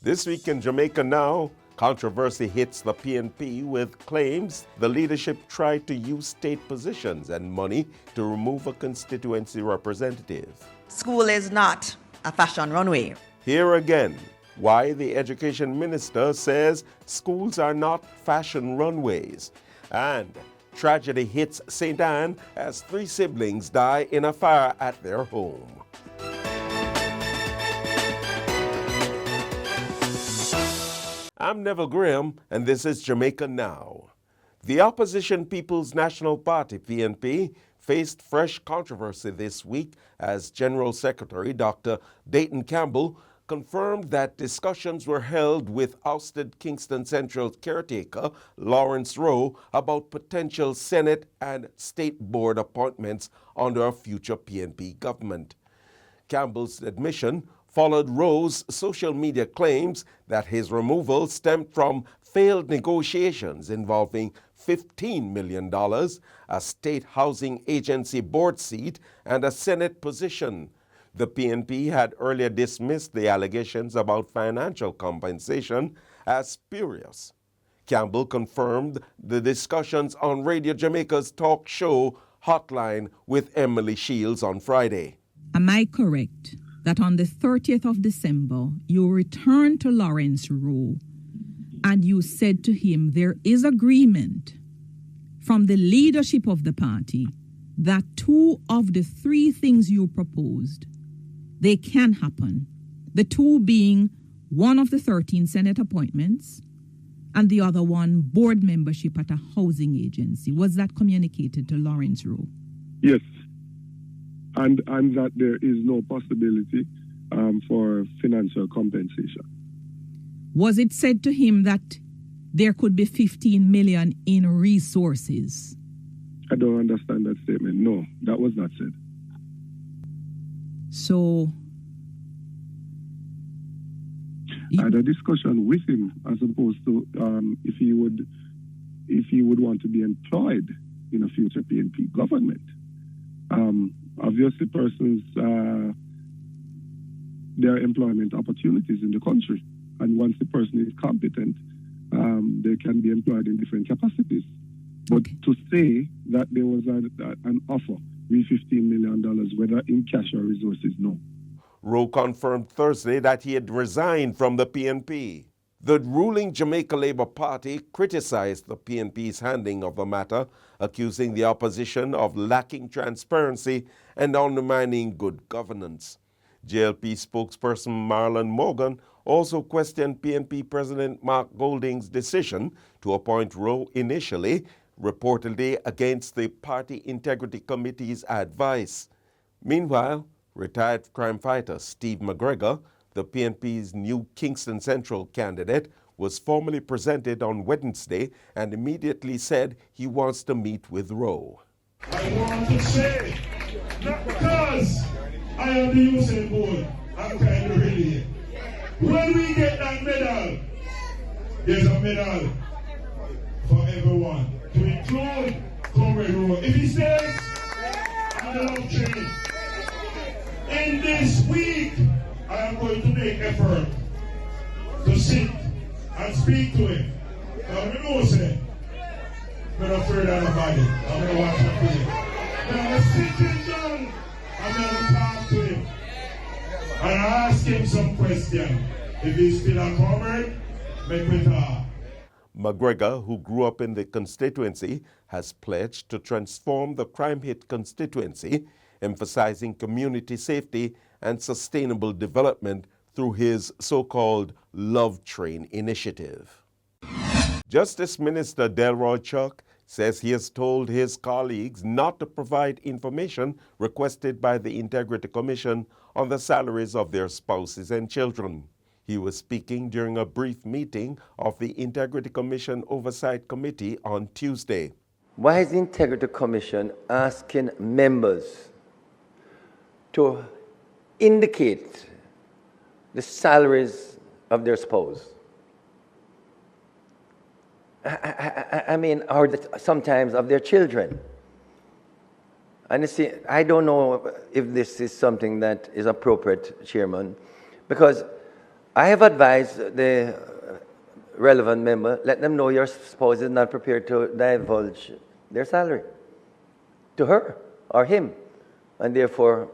This week in Jamaica Now, controversy hits the PNP with claims the leadership tried to use state positions and money to remove a constituency representative. School is not a fashion runway. Here again, why the education minister says schools are not fashion runways. And tragedy hits St. Anne as 3 siblings die in a fire at their home. I'm Neville Graham, and this is Jamaica Now. The opposition People's National Party, PNP, faced fresh controversy this week as General Secretary Dr. Dayton Campbell confirmed that discussions were held with ousted Kingston Central caretaker Lawrence Rowe about potential Senate and State Board appointments under a future PNP government. Campbell's admission followed Rowe's social media claims that his removal stemmed from failed negotiations involving $15 million, a state housing agency board seat, and a Senate position. The PNP had earlier dismissed the allegations about financial compensation as spurious. Campbell confirmed the discussions on Radio Jamaica's talk show Hotline with Emily Shields on Friday. Am I correct that on the 30th of December, you returned to Lawrence Rowe and you said to him there is agreement from the leadership of the party that 2 of the 3 things you proposed, they can happen. The 2 being one of the 13 Senate appointments and the other one board membership at a housing agency. Was that communicated to Lawrence Rowe? Yes. And that there is no possibility for financial compensation. Was it said to him that there could be 15 million in resources? I don't understand that statement. No, that was not said. So I had a discussion with him as opposed to if he would want to be employed in a future PNP government. Obviously, persons, there are employment opportunities in the country. And once the person is competent, they can be employed in different capacities. But to say that there was an offer with $15 million, whether in cash or resources, no. Rowe confirmed Thursday that he had resigned from the PNP. The ruling Jamaica Labour Party criticized the PNP's handling of the matter, accusing the opposition of lacking transparency and undermining good governance. JLP spokesperson Marlon Morgan also questioned PNP President Mark Golding's decision to appoint Rowe initially, reportedly against the Party Integrity Committee's advice. Meanwhile, retired crime fighter Steve McGregor, the PNP's new Kingston Central candidate, was formally presented on Wednesday and immediately said he wants to meet with Rowe. I want to say, not because I am the Usain Bolt, I'm kind of really. When we get that medal, there's a medal for everyone, to include Comrade Rowe. If he says, I'm the love train, in this week, I am going to make effort to sit and speak to him. Now, you know, say, I'm not afraid of nobody. I'm going to watch him play. Now, I'm sitting down, I'm going to talk to him and ask him some questions. If he's still a comrade, make me talk. McGregor, who grew up in the constituency, has pledged to transform the crime-hit constituency, emphasizing community safety and sustainable development through his so-called Love Train initiative. Justice Minister Delroy Chuck says he has told his colleagues not to provide information requested by the Integrity Commission on the salaries of their spouses and children. He was speaking during a brief meeting of the Integrity Commission Oversight Committee on Tuesday. Why is the Integrity Commission asking members to indicate the salaries of their spouse? Or sometimes of their children. And you see, I don't know if this is something that is appropriate, Chairman, because I have advised the relevant member, let them know your spouse is not prepared to divulge their salary to her or him, and therefore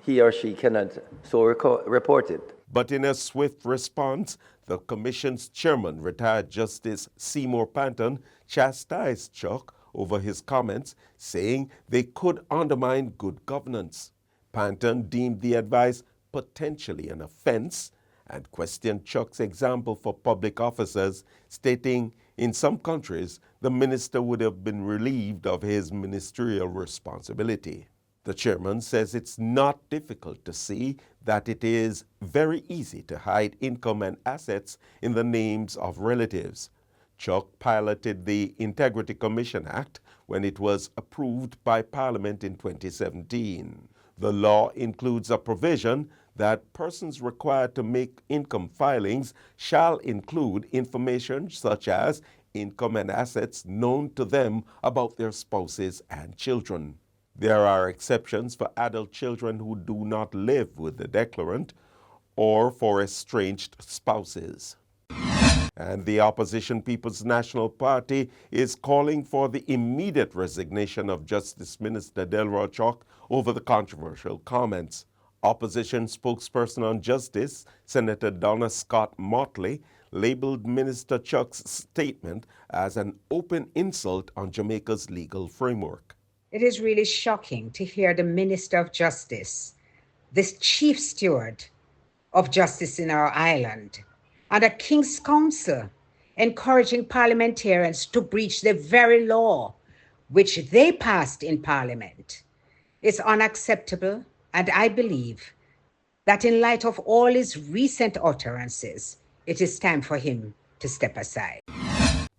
he or she cannot so report it. But in a swift response, the Commission's chairman, retired Justice Seymour Panton, chastised Chuck over his comments, saying they could undermine good governance. Panton deemed the advice potentially an offense and questioned Chuck's example for public officers, stating in some countries the minister would have been relieved of his ministerial responsibility. The chairman says it's not difficult to see that it is very easy to hide income and assets in the names of relatives. Chuck piloted the Integrity Commission Act when it was approved by Parliament in 2017. The law includes a provision that persons required to make income filings shall include information such as income and assets known to them about their spouses and children. There are exceptions for adult children who do not live with the declarant or for estranged spouses. And the opposition People's National Party is calling for the immediate resignation of Justice Minister Delroy Chuck over the controversial comments. Opposition spokesperson on justice, Senator Donna Scott Motley, labeled Minister Chuck's statement as an open insult on Jamaica's legal framework. It is really shocking to hear the Minister of Justice, this chief steward of justice in our island, and a King's Council encouraging parliamentarians to breach the very law which they passed in Parliament. It's unacceptable, and I believe that in light of all his recent utterances, it is time for him to step aside.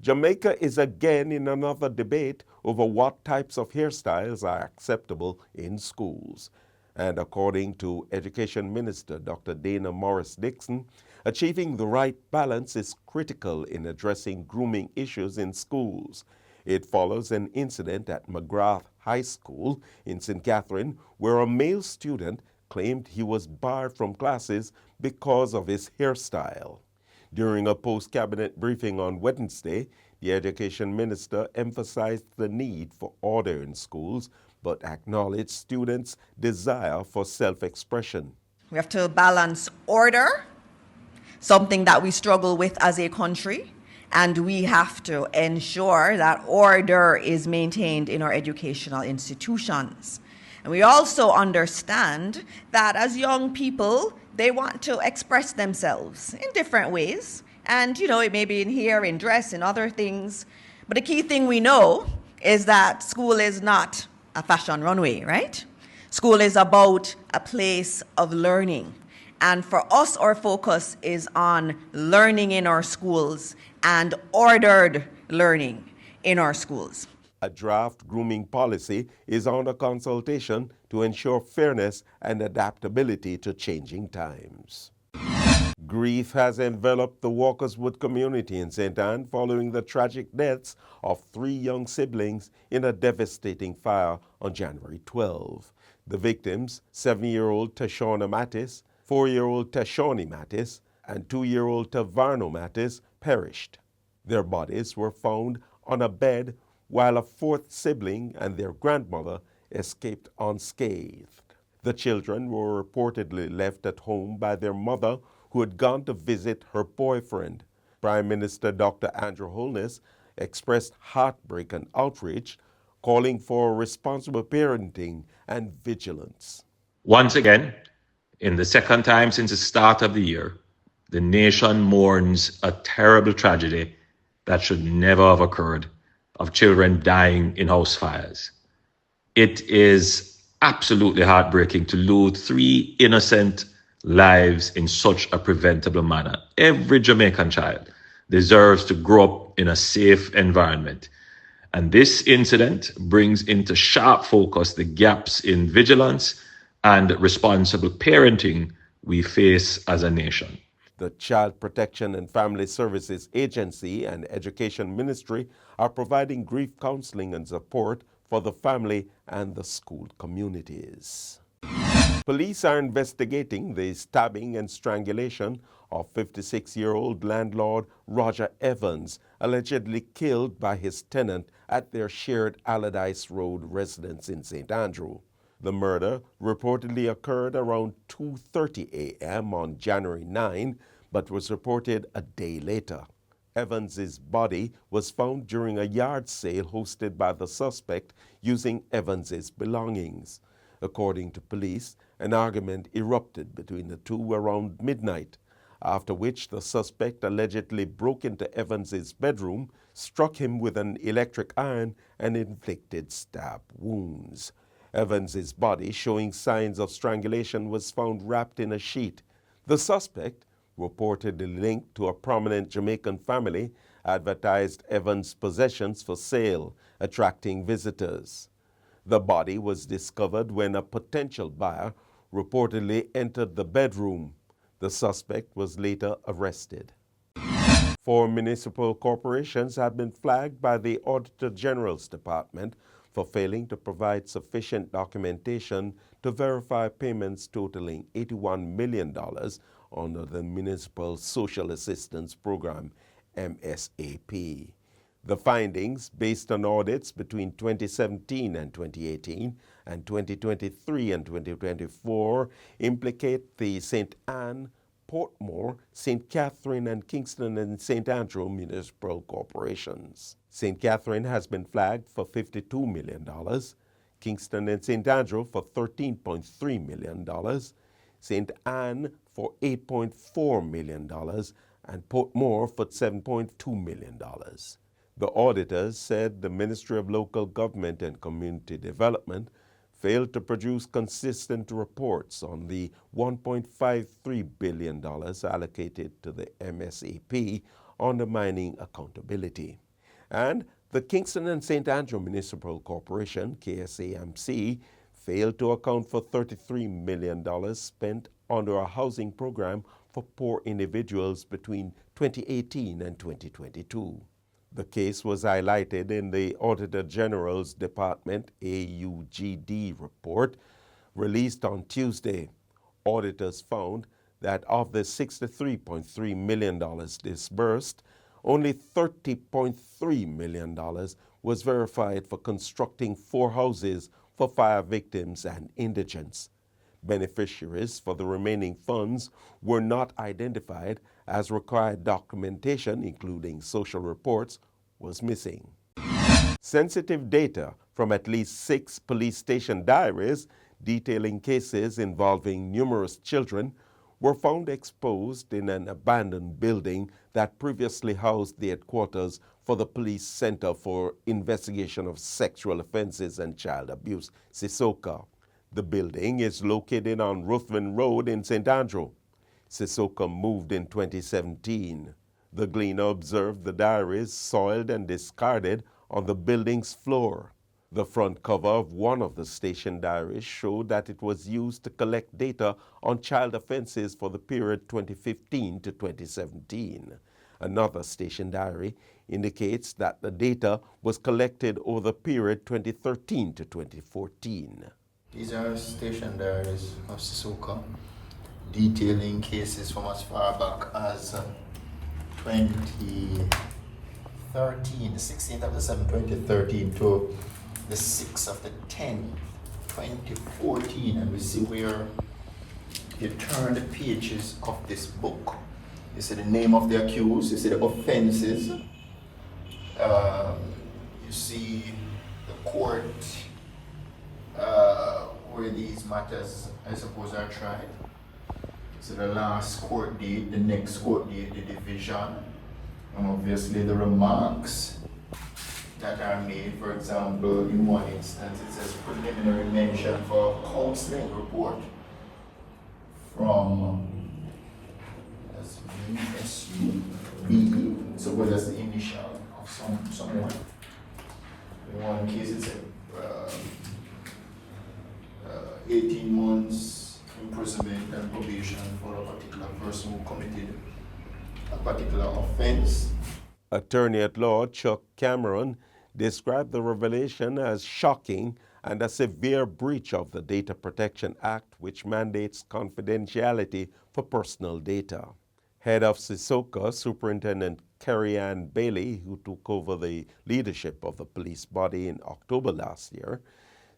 Jamaica is again in another debate over what types of hairstyles are acceptable in schools. And according to Education Minister Dr. Dana Morris-Dixon, achieving the right balance is critical in addressing grooming issues in schools. It follows an incident at McGrath High School in St. Catherine where a male student claimed he was barred from classes because of his hairstyle. During a post-cabinet briefing on Wednesday, the Education Minister emphasized the need for order in schools, but acknowledged students' desire for self-expression. We have to balance order, something that we struggle with as a country, and we have to ensure that order is maintained in our educational institutions. And we also understand that as young people, they want to express themselves in different ways. And, it may be in hair, in dress, in other things. But the key thing we know is that school is not a fashion runway, right? School is about a place of learning. And for us, our focus is on learning in our schools and ordered learning in our schools. A draft grooming policy is under consultation to ensure fairness and adaptability to changing times. Grief has enveloped the Walkerswood community in St. Anne following the tragic deaths of 3 young siblings in a devastating fire on January 12. The victims, 7-year-old Tashona Mattis, 4-year-old Tashoni Mattis, and 2-year-old Tavarno Mattis, perished. Their bodies were found on a bed while a 4th sibling and their grandmother escaped unscathed. The children were reportedly left at home by their mother, who had gone to visit her boyfriend. Prime Minister Dr. Andrew Holness expressed heartbreak and outrage, calling for responsible parenting and vigilance. Once again, in the second time since the start of the year, the nation mourns a terrible tragedy that should never have occurred, of children dying in house fires. It is absolutely heartbreaking to lose 3 innocent lives in such a preventable manner. Every Jamaican child deserves to grow up in a safe environment. And this incident brings into sharp focus the gaps in vigilance and responsible parenting we face as a nation. The Child Protection and Family Services Agency and Education Ministry are providing grief counseling and support for the family and the school communities. Police are investigating the stabbing and strangulation of 56-year-old landlord Roger Evans, allegedly killed by his tenant at their shared Allerdyce Road residence in St. Andrew. The murder reportedly occurred around 2:30 a.m. on January 9, but was reported a day later. Evans's body was found during a yard sale hosted by the suspect using Evans's belongings. According to police, an argument erupted between the two around midnight, after which the suspect allegedly broke into Evans's bedroom, struck him with an electric iron, and inflicted stab wounds. Evans's body, showing signs of strangulation, was found wrapped in a sheet. The suspect, reportedly linked to a prominent Jamaican family, advertised Evans' possessions for sale, attracting visitors. The body was discovered when a potential buyer reportedly entered the bedroom. The suspect was later arrested. 4 municipal corporations have been flagged by the Auditor General's Department for failing to provide sufficient documentation to verify payments totaling $81 million under the Municipal Social Assistance Programme, MSAP. The findings, based on audits between 2017 and 2018 and 2023 and 2024, implicate the St. Anne, Portmore, St. Catherine, and Kingston and St. Andrew municipal corporations. St. Catherine has been flagged for $52 million, Kingston and St. Andrew for $13.3 million, St. Anne for $8.4 million, and Portmore for $7.2 million. The auditors said the Ministry of Local Government and Community Development failed to produce consistent reports on the $1.53 billion allocated to the MSAP, undermining accountability. And the Kingston and St. Andrew Municipal Corporation, KSAMC, failed to account for $33 million spent under a housing program for poor individuals between 2018 and 2022. The case was highlighted in the Auditor General's Department AUGD report released on Tuesday. Auditors found that of the $63.3 million disbursed, only $30.3 million was verified for constructing 4 houses for fire victims and indigents. Beneficiaries for the remaining funds were not identified, as required documentation, including social reports, was missing. Sensitive data from at least 6 police station diaries detailing cases involving numerous children were found exposed in an abandoned building that previously housed the headquarters for the Police Center for Investigation of Sexual Offenses and Child Abuse, Sissoka. The building is located on Ruthven Road in St. Andrew. Sissoka moved in 2017. The Gleaner observed the diaries soiled and discarded on the building's floor. The front cover of one of the station diaries showed that it was used to collect data on child offenses for the period 2015 to 2017. Another station diary indicates that the data was collected over the period 2013 to 2014. These are station diaries of Sissoka, detailing cases from as far back as 2013, the 16th of December 2013 to the 6th of the 10th, 2014, and we see where you turn the pages of this book. You see the name of the accused, you see the offenses, you see the court where these matters, I suppose, are tried. So the last court date, the next court date, the division, and obviously the remarks that are made. For example, in one instance, it says preliminary mention for counseling report from SUB, so that's the initial of someone. In one case, it said 18 months imprisonment and probation for a particular person who committed a particular offense. Attorney at Law Chuck Cameron described the revelation as shocking and a severe breach of the Data Protection Act, which mandates confidentiality for personal data. Head of Sissoka, Superintendent Kerry Ann Bailey, who took over the leadership of the police body in October last year,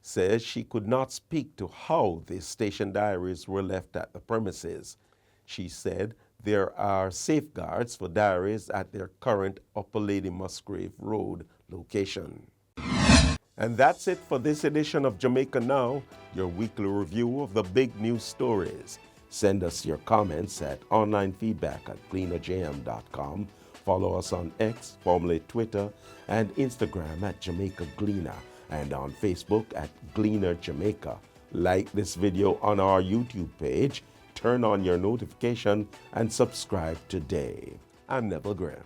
says she could not speak to how the station diaries were left at the premises. She said there are safeguards for diaries at their current Upper Lady Musgrave Road location. And that's it for this edition of Jamaica Now, your weekly review of the big news stories. Send us your comments at onlinefeedback@gleanerjm.com. Follow us on X, formerly Twitter, and Instagram at Jamaica Gleaner, and on Facebook at Gleaner Jamaica. Like this video on our YouTube page, turn on your notification, and subscribe today. I'm Neville Graham.